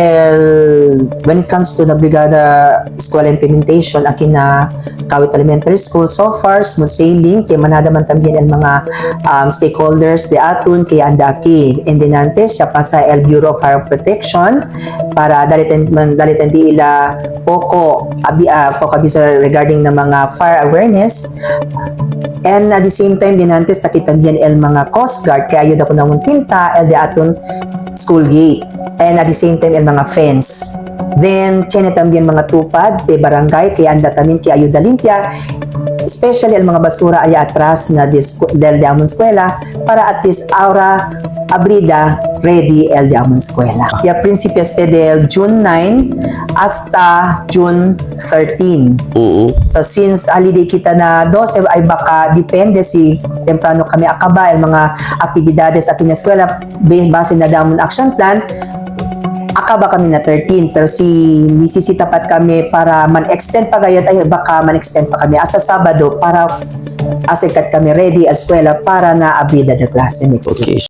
When it comes to the Brigada Eskwela implementation, akin na Kawit Elementary School, so far, smooth sailing, kaya manada man también ang mga stakeholders de atun, kaya andaki, indinantes, siya pa sa El Bureau of Fire Protection, para dalitan di ila poco abisa regarding na mga fire awareness. And at the same time, dinantes takit también el mga Coast Guard, kaya ayud ako namun pinta, el de atun school gate. And at the same time, el mga fence. Then, tiene también mga tupad de barangay, kaya anda tamin kaya ayuda limpia. Especially el mga basura ay atras na del de amon eskwela, para at least aura abrida ready el de amon eskwela. Ya principio este del June 9 hasta June 13. So since holiday kita na 12 ay baka depende si temprano kami akaba el mga aktibidades sa ating eskwela base na damon action plan. Akaba kami na 13, pero nisisitapat kami para man-extend pa gayot, ay baka man-extend pa kami asa Sabado para asikat kami ready al eskwela para na abrida the klase next week.